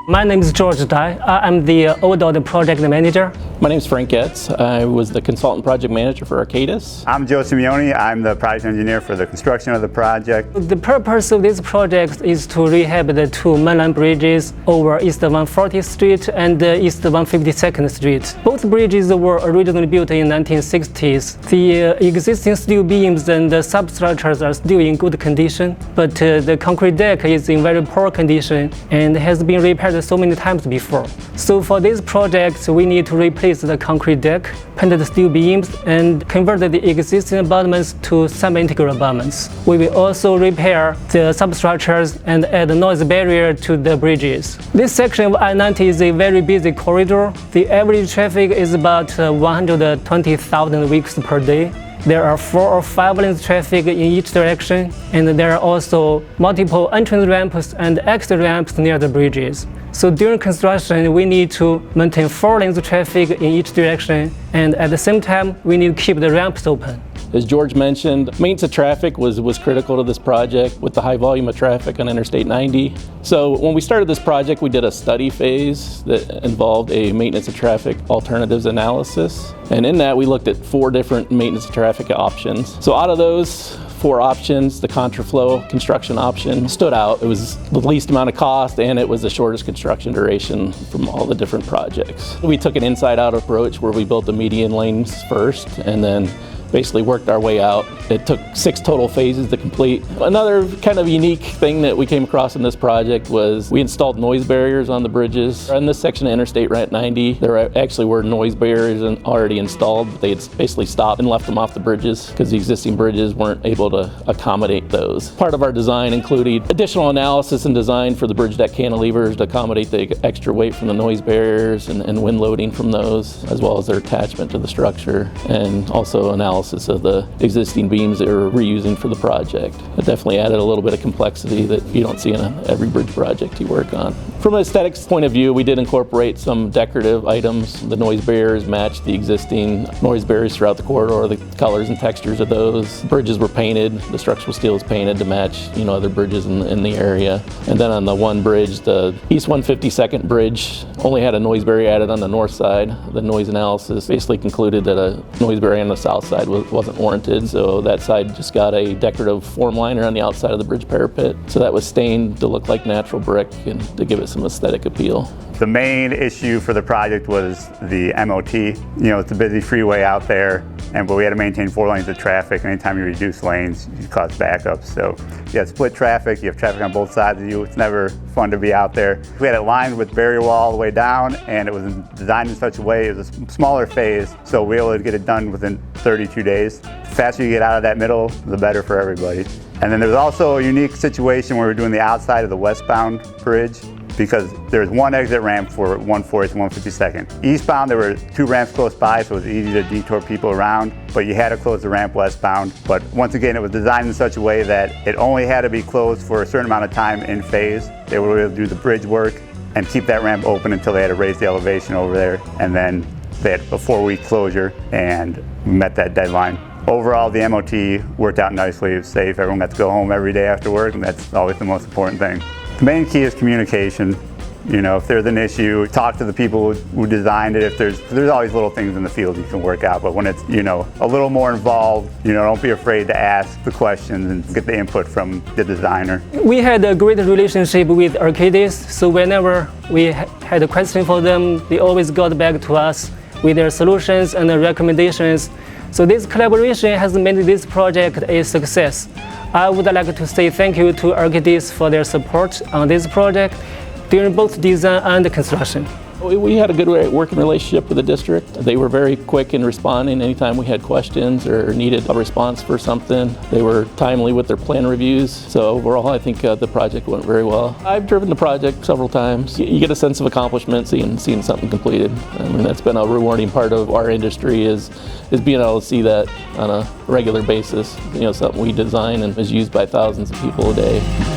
My name is George Dai. I'm the ODOT project manager. My name is Frank Getz. I was the consultant project manager for Arcadis. I'm Joe Simeone. I'm the project engineer for the construction of the project. The purpose of this project is to rehab the two mainline bridges over East 140th Street and East 152nd Street. Both bridges were originally built in 1960s. The existing steel beams and the substructures are still in good condition, but the concrete deck is in very poor condition and has been repaired so many times before. So for this project, we need to replace the concrete deck, paint the steel beams, and convert the existing abutments to semi-integral abutments. We will also repair the substructures and add a noise barrier to the bridges. This section of I-90 is a very busy corridor. The average traffic is about 120,000 vehicles per day. There are 4 or 5 lanes traffic in each direction, and there are also multiple entrance ramps and exit ramps near the bridges. So during construction, we need to maintain 4 lanes of traffic in each direction, and at the same time, we need to keep the ramps open. As George mentioned, maintenance of traffic was critical to this project with the high volume of traffic on Interstate 90. So when we started this project, we did a study phase that involved a maintenance of traffic alternatives analysis. And in that, we looked at 4 different maintenance of traffic options. So out of those 4 options, the contraflow construction option stood out. It was the least amount of cost and it was the shortest construction duration from all the different projects. We took an inside-out approach where we built the median lanes first and then basically worked our way out. It took 6 total phases to complete. Another kind of unique thing that we came across in this project was we installed noise barriers on the bridges. In this section of Interstate 90, there actually were noise barriers already installed, but they had basically stopped and left them off the bridges because the existing bridges weren't able to accommodate those. Part of our design included additional analysis and design for the bridge deck cantilevers to accommodate the extra weight from the noise barriers and wind loading from those, as well as their attachment to the structure, and also analysis of the existing beams that we're reusing for the project. It definitely added a little bit of complexity that you don't see in every bridge project you work on. From an aesthetics point of view, we did incorporate some decorative items. The noise barriers matched the existing noise barriers throughout the corridor, the colors and textures of those. Bridges were painted, the structural steel is painted to match other bridges in the area. And then on the one bridge, the East 152nd bridge only had a noise barrier added on the north side. The noise analysis basically concluded that a noise barrier on the south side wasn't warranted, so that side just got a decorative form liner on the outside of the bridge parapet. So that was stained to look like natural brick and to give it some aesthetic appeal. The main issue for the project was the MOT. It's a busy freeway out there, but we had to maintain 4 lanes of traffic. Anytime you reduce lanes, you cause backups. So you have split traffic, you have traffic on both sides of you. It's never fun to be out there. We had it lined with barrier wall all the way down, and it was designed in such a way, it was a smaller phase, so we were able to get it done within 32 days. The faster you get out of that middle, the better for everybody. And then there was also a unique situation where we were doing the outside of the westbound bridge, because there's one exit ramp for 140th and 152nd. Eastbound, there were 2 ramps close by, so it was easy to detour people around, but you had to close the ramp westbound. But once again, it was designed in such a way that it only had to be closed for a certain amount of time in phase. They were able to do the bridge work and keep that ramp open until they had to raise the elevation over there, and then they had a 4-week closure and met that deadline. Overall, the MOT worked out nicely. It was safe. Everyone got to go home every day after work, and that's always the most important thing. The main key is communication. If there's an issue, talk to the people who designed it. If there's always little things in the field you can work out, but when it's a little more involved, don't be afraid to ask the questions and get the input from the designer. We had a great relationship with Arcadis, so whenever we had a question for them, they always got back to us with their solutions and recommendations. So this collaboration has made this project a success. I would like to say thank you to Arcadis for their support on this project during both design and construction. We had a good working relationship with the district. They were very quick in responding anytime we had questions or needed a response for something. They were timely with their plan reviews. So overall, I think the project went very well. I've driven the project several times. You get a sense of accomplishment seeing something completed. I mean, that's been a rewarding part of our industry is being able to see that on a regular basis. Something we design and is used by thousands of people a day.